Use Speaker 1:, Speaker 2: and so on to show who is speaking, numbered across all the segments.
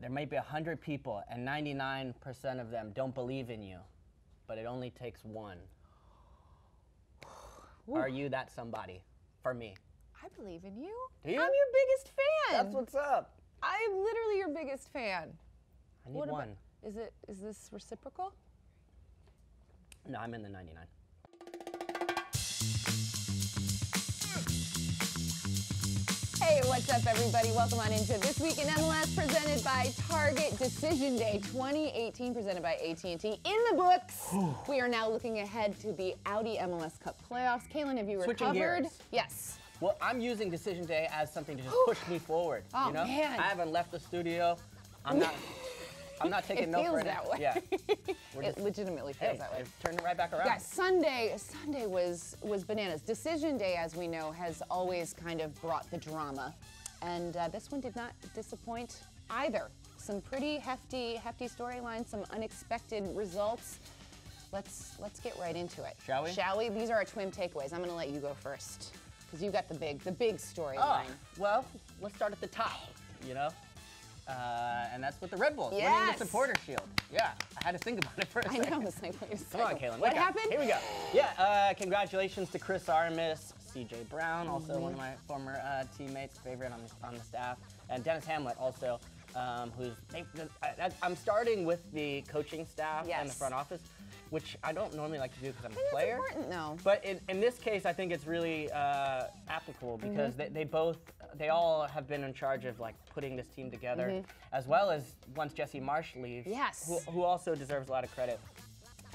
Speaker 1: There might be 100 people, and 99% of them don't believe in you, but it only takes one. Are you that somebody for me?
Speaker 2: I believe in you.
Speaker 1: Do you?
Speaker 2: I'm your biggest fan.
Speaker 1: That's what's up.
Speaker 2: I'm literally your biggest fan.
Speaker 1: I need one.
Speaker 2: Is this reciprocal?
Speaker 1: No, I'm in the 99.
Speaker 2: Hey, what's up, everybody? Welcome on into This Week in MLS, presented by Target Decision Day 2018, presented by AT&T. In the books, we are now looking ahead to the Audi MLS Cup Playoffs. Calen, have you
Speaker 1: Switching
Speaker 2: recovered?
Speaker 1: gears.
Speaker 2: Yes.
Speaker 1: Well, I'm using Decision Day as something to just push me forward.
Speaker 2: Oh,
Speaker 1: you know?
Speaker 2: man.
Speaker 1: I haven't left the studio. I'm not taking no for
Speaker 2: It feels that way.
Speaker 1: Yeah.
Speaker 2: It legitimately feels that way.
Speaker 1: Turn it right back around.
Speaker 2: Guys, Sunday was bananas. Decision Day, as we know, has always kind of brought the drama, and this one did not disappoint either. Some pretty hefty storylines, some unexpected results. Let's get right into it.
Speaker 1: Shall we?
Speaker 2: Shall we? These are our twin takeaways. I'm going to let you go first because you got the big storyline.
Speaker 1: Oh, well, let's start at the top. You know. And that's with the Red Bulls winning the Supporter Shield. Yeah, I had to think about it for a second.
Speaker 2: I know, it's like, wait a second.
Speaker 1: Come on, Calen.
Speaker 2: What happened?
Speaker 1: Here we go. Yeah, congratulations to Chris Armis, CJ Brown, also one of my former teammates, favorite on the staff, and Dennis Hamlet also, I'm starting with the coaching staff and the front office, which I don't normally like to do because I'm a player.
Speaker 2: It's important, though.
Speaker 1: But in this case, I think it's really applicable because they all have been in charge of like putting this team together, as well as once Jesse Marsh leaves, who also deserves a lot of credit.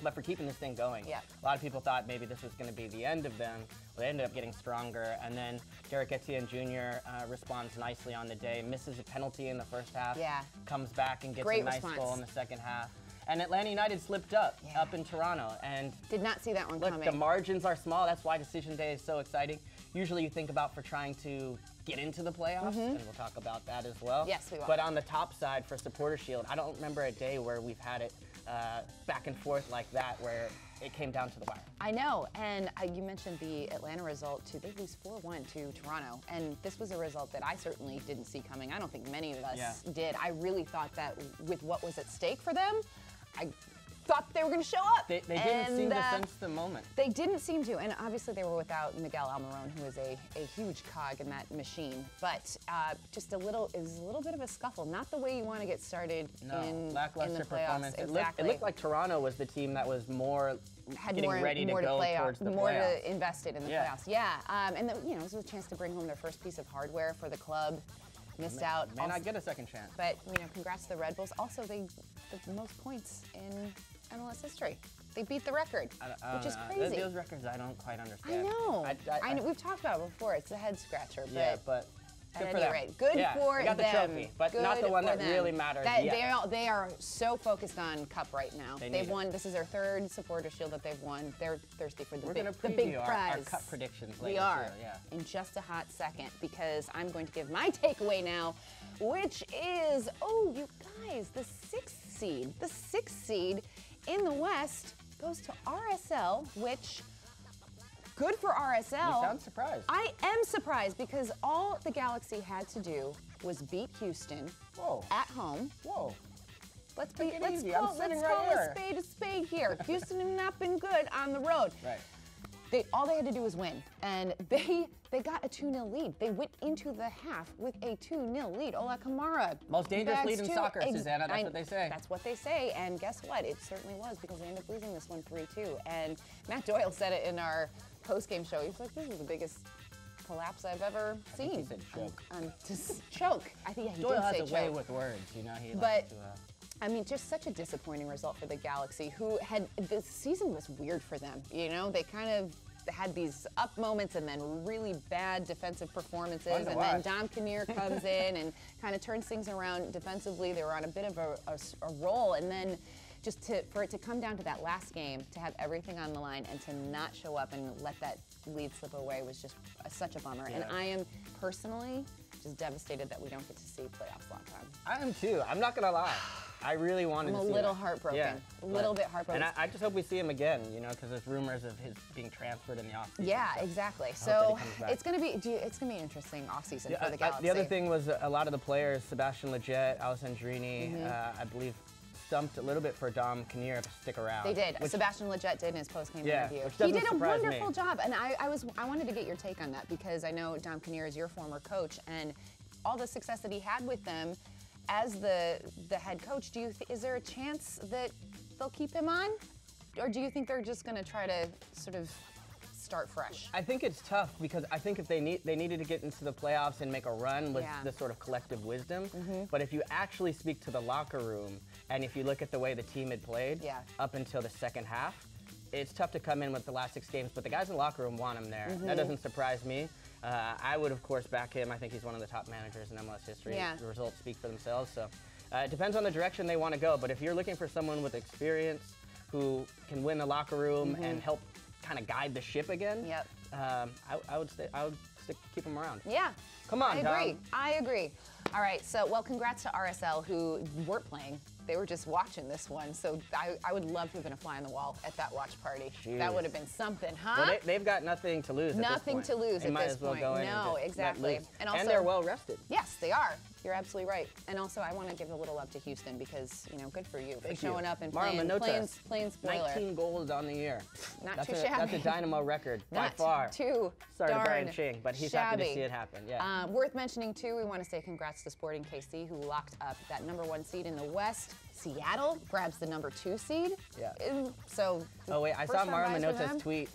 Speaker 1: But for keeping this thing going.
Speaker 2: Yeah.
Speaker 1: A lot of people thought maybe this was going to be the end of them. Well, they ended up getting stronger, and then Derek Etienne Jr. Responds nicely on the day, misses a penalty in the first half, comes back and gets a nice goal in the second half. And Atlanta United slipped up in Toronto, and
Speaker 2: did not see that one coming.
Speaker 1: The margins are small. That's why Decision Day is so exciting. Usually you think about for trying to get into the playoffs, and we'll talk about that as well.
Speaker 2: Yes, we will.
Speaker 1: But on the top side for Supporter Shield, I don't remember a day where we've had it back and forth like that, where it came down to the wire.
Speaker 2: I know, and you mentioned the Atlanta result too. They lose 4-1 to Toronto, and this was a result that I certainly didn't see coming. I don't think many of us did. I really thought that with what was at stake for them, I thought they were going to show up.
Speaker 1: They didn't seem to sense the moment.
Speaker 2: They didn't seem to, and obviously they were without Miguel Almiron, who is a huge cog in that machine. But just it was a little bit of a scuffle. Not the way you want to get started in the
Speaker 1: lackluster
Speaker 2: playoffs.
Speaker 1: performance.
Speaker 2: Exactly.
Speaker 1: It looked like Toronto was the team that was getting ready to go towards the playoffs.
Speaker 2: More to invested in the playoffs. Yeah, and this was a chance to bring home their first piece of hardware for the club. Missed out.
Speaker 1: May not get a second chance.
Speaker 2: But congrats to the Red Bulls. Also, the most points in MLS history. They beat the record, which is crazy.
Speaker 1: Those records I don't quite understand.
Speaker 2: I know. I know. We've talked about it before. It's a head scratcher.
Speaker 1: But
Speaker 2: at
Speaker 1: good
Speaker 2: any rate, good for them.
Speaker 1: They got the trophy, but not the one that really matters yet.
Speaker 2: They are so focused on Cup right now. They've won. This is their third Supporter Shield that they've won. They're thirsty for the big prize.
Speaker 1: Our Cup predictions later.
Speaker 2: We are in just a hot second, because I'm going to give my takeaway now, which is, you guys, the sixth seed. The sixth seed in the West goes to RSL, which. Good for RSL.
Speaker 1: You sound surprised.
Speaker 2: I am surprised, because all the Galaxy had to do was beat Houston at home.
Speaker 1: Whoa.
Speaker 2: Let's call a spade here. Houston have not been good on the road.
Speaker 1: Right.
Speaker 2: All they had to do was win, and they got a 2-0 lead. They went into the half with a 2-0 lead. Ola Kamara.
Speaker 1: Most dangerous lead in soccer, Susannah. That's what they say.
Speaker 2: That's what they say, and guess what? It certainly was, because they ended up losing this one 3-2. And Matt Doyle said it in our post-game show. He's like, this is the biggest collapse I've ever seen.
Speaker 1: I think he said choke.
Speaker 2: Just choke. I think he
Speaker 1: Doyle
Speaker 2: did say
Speaker 1: has a way with words, He likes to,
Speaker 2: I mean, just such a disappointing result for the Galaxy, who the season was weird for them. They kind of had these up moments and then really bad defensive performances, and then Dom Kinnear comes in and kind of turns things around defensively. They were on a bit of a roll, and then for it to come down to that last game, to have everything on the line and to not show up and let that lead slip away was just such a bummer. And I am personally just devastated that we don't get to see playoffs long time.
Speaker 1: I am too. I'm not gonna lie. I really wanted to see
Speaker 2: I'm a little heartbroken.
Speaker 1: Yeah,
Speaker 2: a little bit heartbroken.
Speaker 1: And I just hope we see him again, you know, because there's rumors of his being transferred in the offseason.
Speaker 2: Yeah, exactly. So it's going to be an interesting offseason for the Galaxy.
Speaker 1: The other thing was a lot of the players, Sebastian Lletget, Alessandrini, I believe, stumped a little bit for Dom Kinnear to stick around.
Speaker 2: They did. Sebastian Lletget did in his post-game interview. He did a wonderful job, and I wanted to get your take on that because I know Dom Kinnear is your former coach, and all the success that he had with them as the head coach. Is there a chance that they'll keep him on, or do you think they're just going to try to sort of start fresh?
Speaker 1: I think it's tough because I think if they needed to get into the playoffs and make a run with this sort of collective wisdom. But if you actually speak to the locker room and if you look at the way the team had played up until the second half, it's tough to come in with the last 6 games. But the guys in the locker room want him there. That doesn't surprise me. I would, of course, back him. I think he's one of the top managers in MLS history. The results speak for themselves. So it depends on the direction they want to go. But if you're looking for someone with experience who can win the locker room and help kind of guide the ship again, I would keep him around.
Speaker 2: Yeah.
Speaker 1: Come on, Tom.
Speaker 2: I agree. All right, so, well, congrats to RSL, who weren't playing. They were just watching this one, so I would love to have been a fly on the wall at that watch party. Jeez. That would have been something, huh?
Speaker 1: Well, they've got nothing to lose
Speaker 2: Nothing
Speaker 1: at this point.
Speaker 2: to lose
Speaker 1: they
Speaker 2: at
Speaker 1: might
Speaker 2: this
Speaker 1: as well
Speaker 2: point.
Speaker 1: Go in
Speaker 2: No,
Speaker 1: and just
Speaker 2: exactly.
Speaker 1: And they're well rested.
Speaker 2: Yes, they are. You're absolutely right. And also, I want to give a little love to Houston because, you know, good for you for showing up and playing spoiler.
Speaker 1: 19 goals on the year.
Speaker 2: Not too shabby.
Speaker 1: That's a Dynamo record by far.
Speaker 2: Too
Speaker 1: Sorry to Brian Ching, but he's happy to see it happen. Yeah.
Speaker 2: Worth mentioning too, we want to say congrats to Sporting KC, who locked up that #1 seed in the West. Seattle grabs the #2 seed.
Speaker 1: Yeah.
Speaker 2: So.
Speaker 1: Oh wait, I saw Mara Minota's tweet.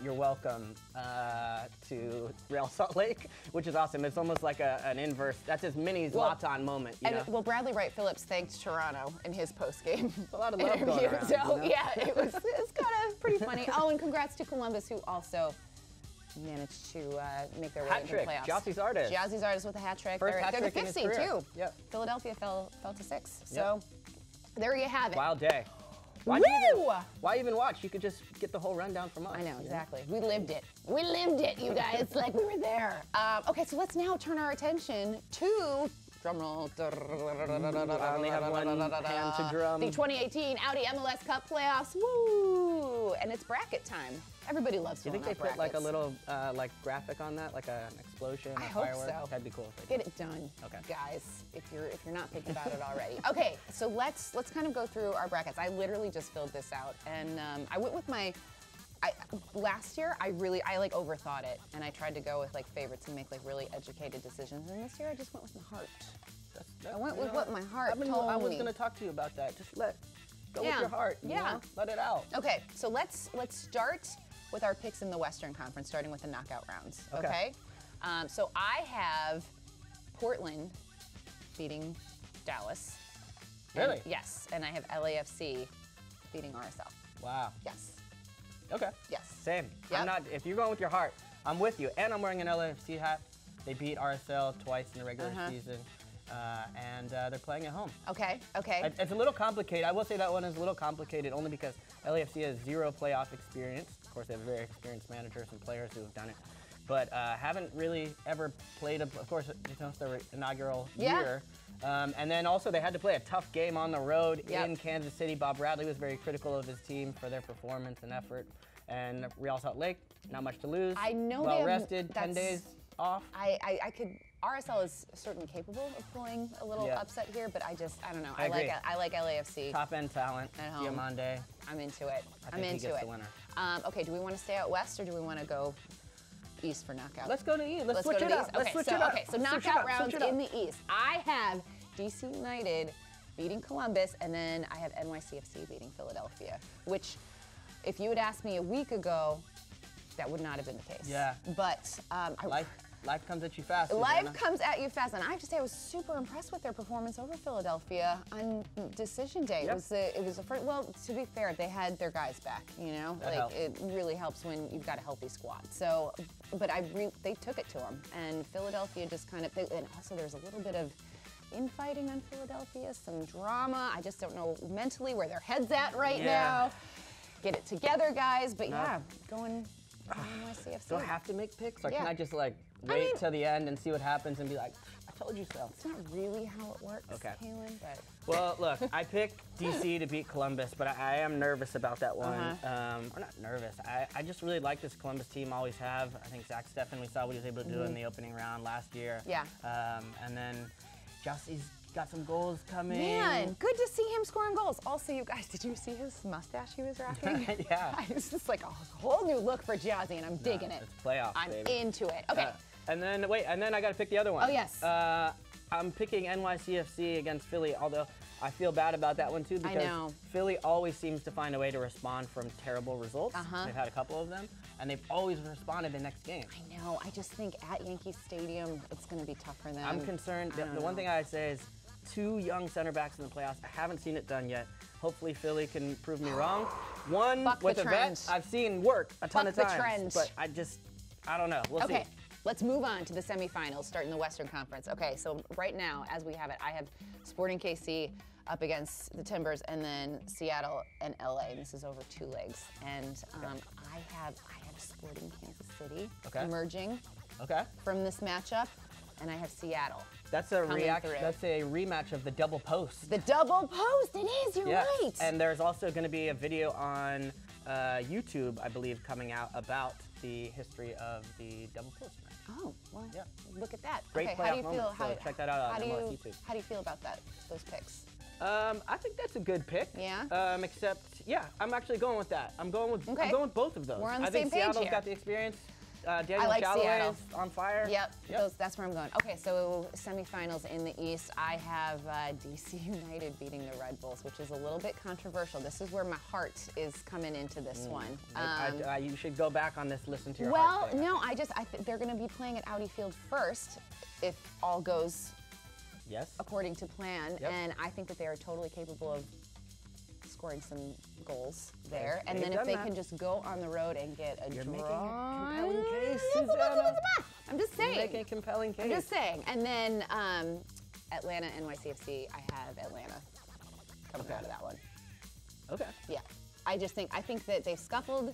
Speaker 1: You're welcome to Real Salt Lake, which is awesome. It's almost like an inverse. That's his mini Zlatan moment. You know?
Speaker 2: Well, Bradley Wright Phillips thanked Toronto in his post game.
Speaker 1: A lot of love going around.
Speaker 2: So you know? Yeah, it's kind of pretty funny. Oh, and congrats to Columbus, who also managed to make their way into the playoffs.
Speaker 1: Gyasi Zardes.
Speaker 2: Gyasi Zardes with a hat trick.
Speaker 1: First hat trick
Speaker 2: they're the 5th seed too.
Speaker 1: Yep.
Speaker 2: Philadelphia fell to 6. So there you have it.
Speaker 1: Wild day. Why even watch? You could just get the whole rundown from us.
Speaker 2: I know, exactly. We lived it. We lived it, you guys. Like we were there. Okay, so let's now turn our attention to, drumroll.
Speaker 1: I only have one hand to drum.
Speaker 2: The 2018 Audi MLS Cup Playoffs. Woo! And it's bracket time. Everybody loves filling out brackets.
Speaker 1: You think they put like a little like graphic on that, like an explosion, a
Speaker 2: firework?
Speaker 1: Hope so. That'd be cool. If
Speaker 2: they did. Get it done, guys. If you're not thinking about it already. Okay, so let's kind of go through our brackets. I literally just filled this out, and I went with my. Last year, I like overthought it, and I tried to go with like favorites and make like really educated decisions. And this year, I just went with my heart. I went with what my heart told me.
Speaker 1: I was going to talk to you about that. Just go with your heart. You know? Let it out.
Speaker 2: Okay, so let's start with our picks in the Western Conference, starting with the knockout rounds. Okay. So I have Portland beating Dallas.
Speaker 1: Really?
Speaker 2: Yes, and I have LAFC beating RSL.
Speaker 1: Wow.
Speaker 2: Yes.
Speaker 1: Okay.
Speaker 2: Yes.
Speaker 1: Same.
Speaker 2: Yep.
Speaker 1: If you're going with your heart, I'm with you. And I'm wearing an LAFC hat. They beat RSL twice in the regular season. And they're playing at home.
Speaker 2: Okay.
Speaker 1: It's a little complicated. I will say that one is a little complicated only because LAFC has 0 playoff experience. Of course, they have very experienced managers and players who have done it. But haven't really ever played, of course, it's their inaugural year. And then also they had to play a tough game on the road in Kansas City. Bob Bradley was very critical of his team for their performance and effort. And Real Salt Lake, not much to lose.
Speaker 2: I know
Speaker 1: well rested, 10 days off.
Speaker 2: RSL is certainly capable of pulling a little upset here, but I don't know. I like LAFC.
Speaker 1: Top end talent
Speaker 2: at home.
Speaker 1: Diamande.
Speaker 2: I'm into it.
Speaker 1: I'm into it. The winner.
Speaker 2: Okay, do we want to stay out west or do we want to go east for knockout?
Speaker 1: Let's go to east. Let's switch it up.
Speaker 2: Okay, so knockout rounds in the east. I have DC United beating Columbus, and then I have NYCFC beating Philadelphia, which if you had asked me a week ago, that would not have been the case.
Speaker 1: Yeah.
Speaker 2: But
Speaker 1: life comes at you fast.
Speaker 2: Life comes at you fast, and I have to say I was super impressed with their performance over Philadelphia on decision day.
Speaker 1: Yep.
Speaker 2: It was the first. Well, to be fair, they had their guys back. You know,
Speaker 1: that helps.
Speaker 2: It really helps when you've got a healthy squad. So, but they took it to them, and Philadelphia just kind of. And also, there's a little bit of infighting on Philadelphia, some drama. I just don't know mentally where their heads at right now. Get it together, guys. But going NYCFC.
Speaker 1: Do I have to make picks, or can I just wait till the end and see what happens and be like, I Told you so.
Speaker 2: It's not really how it works, Calen, but...
Speaker 1: Well, look, I picked DC to beat Columbus, but I am nervous about that one. Or not nervous. I just really like this Columbus team, always have. I think Zach Steffen, we saw what he was able to do in the opening round last year.
Speaker 2: Yeah.
Speaker 1: And then Jesse's got some goals coming.
Speaker 2: Man, good to see him scoring goals. Also, you guys, did you see his mustache he was rocking?
Speaker 1: Yeah.
Speaker 2: It's just like a whole new look for Jazzy, and I'm digging it.
Speaker 1: It's playoffs,
Speaker 2: I'm
Speaker 1: baby.
Speaker 2: into it. Okay.
Speaker 1: And then I got to pick the other one.
Speaker 2: Oh, yes.
Speaker 1: I'm picking NYCFC against Philly, although I feel bad about that one too because Philly always seems to find a way to respond from terrible results. They've had a couple of them, and they've always responded the next game.
Speaker 2: I know. I just think at Yankee Stadium, it's going to be tough for them.
Speaker 1: I'm concerned. The one thing I say is 2 young center backs in the playoffs. I haven't seen it done yet. Hopefully Philly can prove me wrong. One with a vet I've seen work a ton of times, but I don't know. We'll see.
Speaker 2: Let's move on to the semifinals, starting the Western Conference. Okay, so right now, as we have it, I have Sporting KC up against the Timbers, and then Seattle and LA. And this is over 2 legs. And I have Sporting Kansas City emerging from this matchup, and I have Seattle.
Speaker 1: That's a That's a rematch of the double post.
Speaker 2: The double post. It is. You're right.
Speaker 1: And there's also going to be a video on YouTube, I believe, coming out about the history of the double post match.
Speaker 2: Oh, well, look at that.
Speaker 1: Great playoff moment, so check that out on MLS YouTube.
Speaker 2: How do you feel about those picks?
Speaker 1: I think that's a good pick.
Speaker 2: Yeah.
Speaker 1: Except, I'm actually going with that. I'm going with both of those.
Speaker 2: We're on the
Speaker 1: I
Speaker 2: same
Speaker 1: think
Speaker 2: page
Speaker 1: Seattle's
Speaker 2: here.
Speaker 1: got the experience. Daniel
Speaker 2: I like
Speaker 1: Callaway's on fire.
Speaker 2: Yep. That's where I'm going. Okay, so semifinals in the East, I have DC United beating the Red Bulls, which is a little bit controversial. This is where my heart is coming into this one.
Speaker 1: You should go back on this, listen to your
Speaker 2: Well,
Speaker 1: heart.
Speaker 2: no, I think they're going to be playing at Audi Field first, if all goes according to plan, and I think that they are totally capable of scoring some goals there, and then if they can just go on the road and get a
Speaker 1: You're
Speaker 2: draw.
Speaker 1: making a compelling case, Susanna.
Speaker 2: I'm just saying.
Speaker 1: You're making a compelling case.
Speaker 2: I'm just saying. And then Atlanta NYCFC, I have Atlanta coming out of that one.
Speaker 1: Okay.
Speaker 2: Yeah. I think that they scuffled,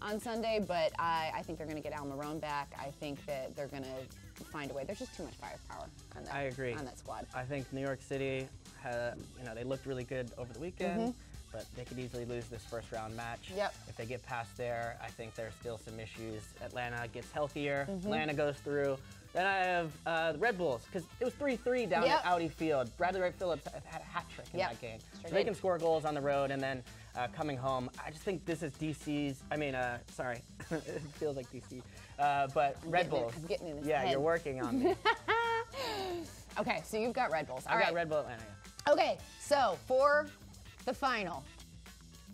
Speaker 2: on Sunday, but I think they're going to get Almiron back. I think that they're going to find a way. There's just too much firepower on that.
Speaker 1: I agree.
Speaker 2: On that squad.
Speaker 1: I think New York City, they looked really good over the weekend, but they could easily lose this first round match.
Speaker 2: Yep.
Speaker 1: If they get past there, I think there's still some issues. Atlanta gets healthier. Atlanta goes through. Then I have the Red Bulls, because it was 3-3 down at Audi Field. Bradley Wright Phillips had a hat trick in that game.
Speaker 2: Sure
Speaker 1: so they can score goals on the road, and then coming home, I just think this is DC's, sorry, it feels like DC, but Red Bulls.
Speaker 2: I'm getting in his head.
Speaker 1: You're working on me.
Speaker 2: Okay, so you've got Red Bulls.
Speaker 1: I got Red Bull Atlanta,
Speaker 2: Okay, so for the final.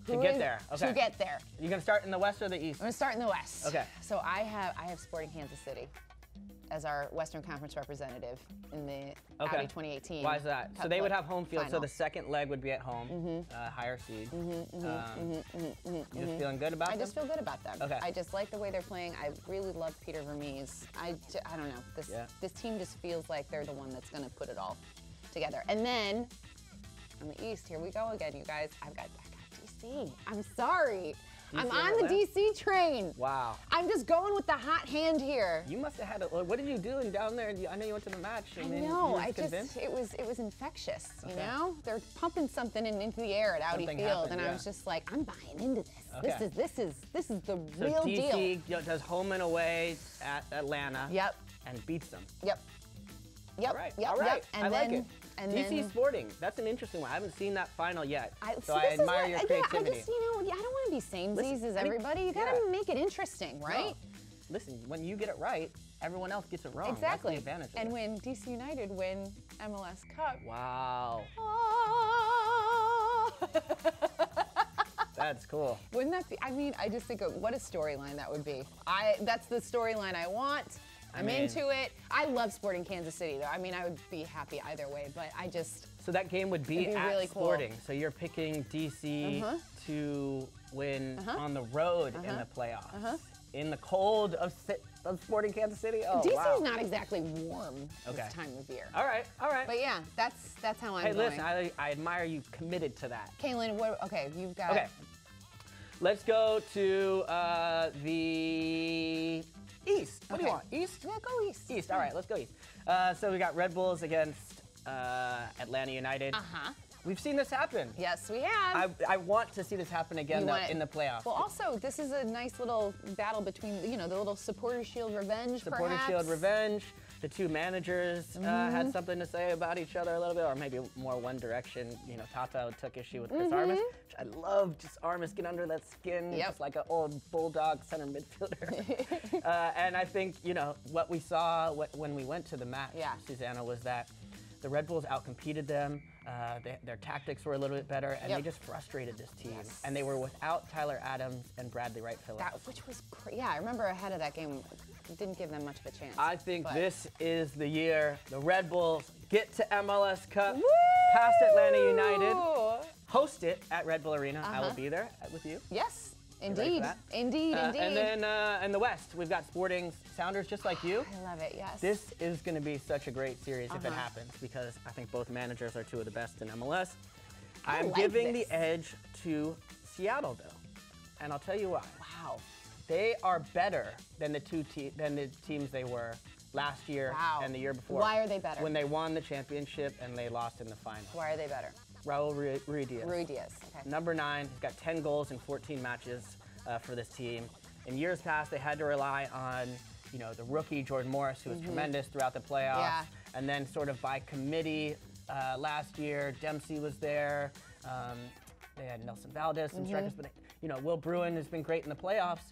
Speaker 1: To get there. You're going to start in the West or the East?
Speaker 2: I'm going to start in the West.
Speaker 1: Okay.
Speaker 2: So I have Sporting Kansas City as our Western Conference representative in the Audi 2018.
Speaker 1: Why is that? So they would have home field, so the second leg would be at home, higher seed. You just feeling good about them?
Speaker 2: I just feel good about them.
Speaker 1: Okay.
Speaker 2: I just like the way they're playing. I really love Peter Vermees. I don't know. This team just feels like they're the one that's going to put it all together. And then on the East, here we go again, you guys. I got DC. I'm sorry. I'm on the DC train.
Speaker 1: Wow.
Speaker 2: I'm just going with the hot hand here.
Speaker 1: You must have had what did you do down there? I know you went to the match.
Speaker 2: I know. It was infectious. You know, they're pumping something into the air at Audi Field, and I was just like, I'm buying into this.
Speaker 1: Okay.
Speaker 2: This is the real deal.
Speaker 1: So DC does home and away at Atlanta.
Speaker 2: Yep.
Speaker 1: And beats them.
Speaker 2: Yep.
Speaker 1: All right. And I like it. DC Sporting, that's an interesting one. I haven't seen that final yet, so I admire your creativity.
Speaker 2: I don't want to be samesies as everybody. You got to make it interesting, right?
Speaker 1: No. Listen, when you get it right, everyone else gets it wrong.
Speaker 2: Exactly.
Speaker 1: That's the advantage of
Speaker 2: and
Speaker 1: it.
Speaker 2: when DC United win MLS Cup.
Speaker 1: Wow. That's cool.
Speaker 2: Wouldn't that be? I just think of what a storyline that would be. That's the storyline I want. I'm into it. I love Sporting Kansas City, though. I would be happy either way, but I just...
Speaker 1: So that game would be at
Speaker 2: really
Speaker 1: Sporting.
Speaker 2: Cool.
Speaker 1: So you're picking DC to win on the road in the playoffs. In the cold of Sporting Kansas City? Oh,
Speaker 2: DC's not exactly warm this time of year.
Speaker 1: All right.
Speaker 2: But yeah, that's how I'm going.
Speaker 1: Hey, listen, I admire you committed to that.
Speaker 2: Calen, you've got...
Speaker 1: Okay. Let's go to the East. What do you want? East?
Speaker 2: Yeah, go East.
Speaker 1: East. All right, let's go East. So we got Red Bulls against Atlanta United. We've seen this happen.
Speaker 2: Yes, we have.
Speaker 1: I want to see this happen again though, in the playoffs.
Speaker 2: Well, also, this is a nice little battle between, you know, the little Supporters Shield revenge,
Speaker 1: Supporters Shield revenge. The two managers had something to say about each other a little bit, or maybe more one direction. You know, Tata took issue with Chris Armas, which I love. Just Armas get under that skin, just like an old bulldog center midfielder. And I think, you know, what we saw when we went to the match, Susannah, was that the Red Bulls outcompeted them. Their tactics were a little bit better, and they just frustrated this team. And they were without Tyler Adams and Bradley Wright Phillips.
Speaker 2: Which was yeah, I remember ahead of that game, didn't give them much of a chance.
Speaker 1: I think this is the year the Red Bulls get to MLS Cup, past Atlanta United, host it at Red Bull Arena. I will be there with you.
Speaker 2: Yes. Indeed, indeed.
Speaker 1: And then in the West, we've got Sporting Sounders just like you.
Speaker 2: I love it, yes.
Speaker 1: This is going to be such a great series if it happens, because I think both managers are two of the best in MLS. I'm giving the edge to Seattle, though, and I'll tell you why.
Speaker 2: Wow.
Speaker 1: They are better than the teams they were last year and the year before.
Speaker 2: Why are they better?
Speaker 1: When they won the championship and they lost in the final.
Speaker 2: Why are they better?
Speaker 1: Raul Ruidiaz.
Speaker 2: Ruidiaz, okay.
Speaker 1: Number 9, he's got 10 goals in 14 matches for this team. In years past, they had to rely on, you know, the rookie Jordan Morris, who was tremendous throughout the playoffs, and then sort of by committee last year, Dempsey was there. They had Nelson Valdez, some strikers, but you know, Will Bruin has been great in the playoffs.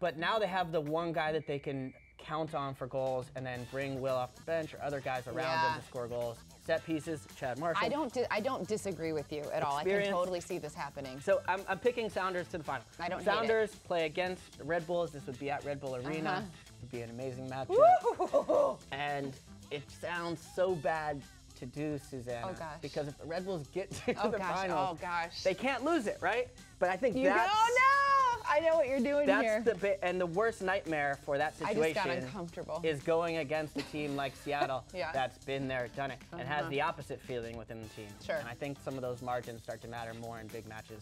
Speaker 1: But now they have the one guy that they can count on for goals, and then bring Will off the bench or other guys around them to score goals. Set pieces, Chad Marshall.
Speaker 2: I don't disagree with you at all. I can totally see this happening.
Speaker 1: So I'm picking Sounders to the final.
Speaker 2: I don't
Speaker 1: Sounders play against the Red Bulls. This would be at Red Bull Arena. It would be an amazing matchup. And it sounds so bad to do, Susannah.
Speaker 2: Oh gosh.
Speaker 1: Because if the Red Bulls get to the finals,
Speaker 2: they
Speaker 1: can't lose it, right? But I think
Speaker 2: that's... Oh no! I know what you're doing here.
Speaker 1: And the worst nightmare for that situation
Speaker 2: I just got uncomfortable.
Speaker 1: is going against a team like Seattle that's been there, done it, and has the opposite feeling within the team.
Speaker 2: Sure.
Speaker 1: And I think some of those margins start to matter more in big matches.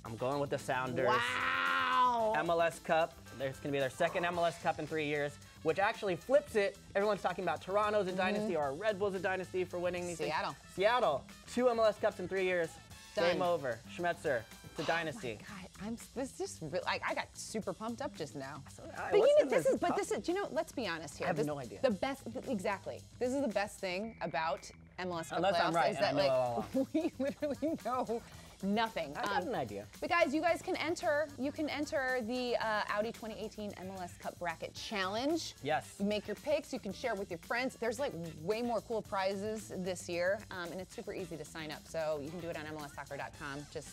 Speaker 1: I'm going with the Sounders.
Speaker 2: Wow!
Speaker 1: MLS Cup. There's going to be their second MLS Cup in 3 years, which actually flips it. Everyone's talking about Toronto's a dynasty or Red Bull's a dynasty for winning these things. Seattle. 2 MLS Cups in 3 years.
Speaker 2: Done.
Speaker 1: Game over. Schmetzer. It's a dynasty.
Speaker 2: Oh my God, this just really, I got super pumped up just now.
Speaker 1: But
Speaker 2: you know, this is, you know, let's be honest here.
Speaker 1: I have no idea.
Speaker 2: The best, exactly. This is the best thing about MLS Cup
Speaker 1: Unless
Speaker 2: playoffs
Speaker 1: I'm right,
Speaker 2: is that like we literally know nothing.
Speaker 1: I got an idea.
Speaker 2: But guys, you guys can enter. You can enter the Audi 2018 MLS Cup Bracket Challenge.
Speaker 1: Yes.
Speaker 2: Make your picks. You can share with your friends. There's like way more cool prizes this year, and it's super easy to sign up. So you can do it on MLSsoccer.com. Just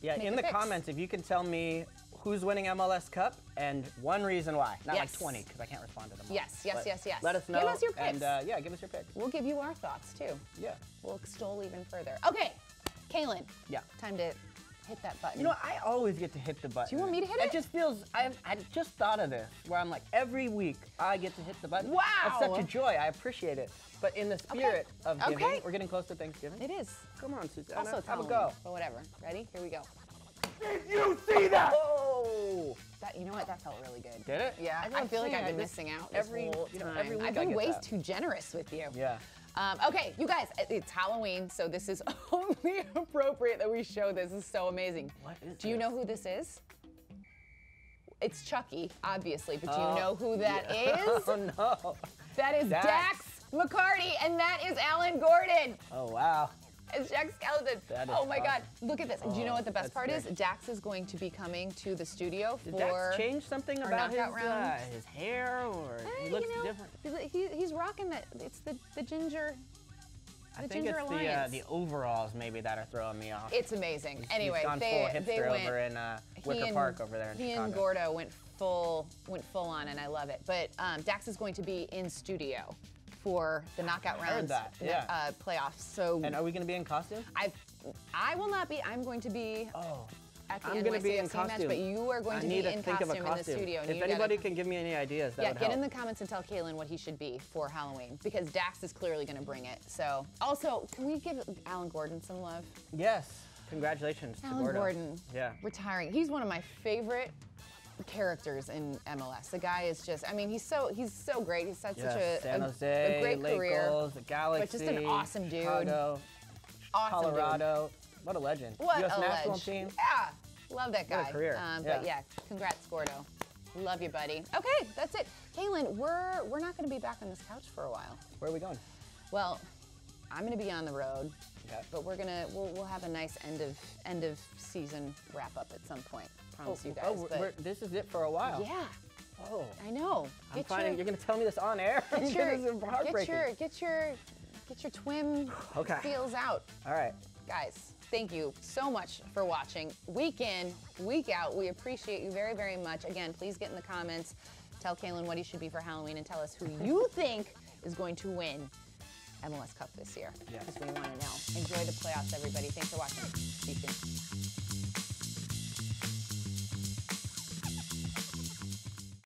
Speaker 1: in the comments, if you can tell me who's winning MLS Cup and one reason why. Not like 20, because I can't respond to them all.
Speaker 2: Yes.
Speaker 1: Let us know.
Speaker 2: Give us your picks.
Speaker 1: And give us your picks.
Speaker 2: We'll give you our thoughts too.
Speaker 1: Yeah.
Speaker 2: We'll extol even further. Okay, Calen.
Speaker 1: Yeah.
Speaker 2: Time to hit that button.
Speaker 1: You know, I always get to hit the button.
Speaker 2: Do you want me to hit it?
Speaker 1: It just feels, I just thought of this, where I'm like, every week I get to hit the button.
Speaker 2: Wow.
Speaker 1: That's such a joy. I appreciate it. But in the spirit of giving, we're getting close to Thanksgiving.
Speaker 2: It is.
Speaker 1: Come on, Susannah.
Speaker 2: Also
Speaker 1: have a go.
Speaker 2: But whatever. Ready? Here we go.
Speaker 1: Did you see that? Oh!
Speaker 2: You know what? That felt really good.
Speaker 1: Did it?
Speaker 2: Yeah. I feel like I've been missing out every whole time.
Speaker 1: Every week
Speaker 2: I've been way too generous with you.
Speaker 1: Yeah.
Speaker 2: Okay, you guys, it's Halloween, so this is only appropriate that we show this. This is so amazing.
Speaker 1: What is
Speaker 2: Do you know who this is? It's Chucky, obviously, but do you know who that is?
Speaker 1: Oh, no.
Speaker 2: That is Dax McCarty, and that is Alan Gordon.
Speaker 1: Oh, wow.
Speaker 2: It's Jack Skeleton.
Speaker 1: Oh
Speaker 2: my God, look at this. Do you know what the best part is? Dax is going to be coming to the studio for
Speaker 1: Did Dax change something about his hair, or he looks different?
Speaker 2: He's rocking that. It's the ginger.
Speaker 1: I think it's the overalls maybe that are throwing me off.
Speaker 2: It's amazing. Anyway,
Speaker 1: he's gone full hipster over in Wicker Park over there in Chicago.
Speaker 2: He and Gordo went full on, and I love it. But Dax is going to be in studio for the knockout rounds playoffs. So,
Speaker 1: and are we going to be in costume?
Speaker 2: I will not be. I'm going to be at the
Speaker 1: I'm going to be in costume.
Speaker 2: match, but you are going to be in costume in the studio.
Speaker 1: If anybody can give me any ideas, that would help.
Speaker 2: Get in the comments and tell Calen what he should be for Halloween, because Dax is clearly going to bring it. So, also, can we give Alan Gordon some love?
Speaker 1: Yes. Congratulations to Gordo.
Speaker 2: Alan Gordon, retiring. He's one of my favorite characters in MLS. The guy is just, I mean, he's so great. He's had such
Speaker 1: San Jose,
Speaker 2: a great career.
Speaker 1: Lakers, the Galaxy,
Speaker 2: but just an awesome dude.
Speaker 1: Chicago,
Speaker 2: awesome
Speaker 1: Colorado. Dude. What a legend.
Speaker 2: What
Speaker 1: US
Speaker 2: a
Speaker 1: national
Speaker 2: legend.
Speaker 1: team.
Speaker 2: Yeah, love that guy.
Speaker 1: What a career.
Speaker 2: But yeah, congrats, Gordo. Love you, buddy. Okay, that's it. Calen, we're not going to be back on this couch for a while.
Speaker 1: Where are we going?
Speaker 2: Well, I'm going to be on the road.
Speaker 1: Okay.
Speaker 2: But we'll have a nice end of season wrap up at some point. Promise you guys.
Speaker 1: This is it for a while.
Speaker 2: Yeah.
Speaker 1: Oh.
Speaker 2: I know.
Speaker 1: You're going to tell me this on air?
Speaker 2: Get your twin feels out.
Speaker 1: All right.
Speaker 2: Guys, thank you so much for watching. Week in, week out. We appreciate you very, very much. Again, please get in the comments. Tell Calen what he should be for Halloween and tell us who you think is going to win MLS Cup this year.
Speaker 1: Yes.
Speaker 2: Because we want to know. Enjoy the playoffs, everybody. Thanks for watching. See you soon.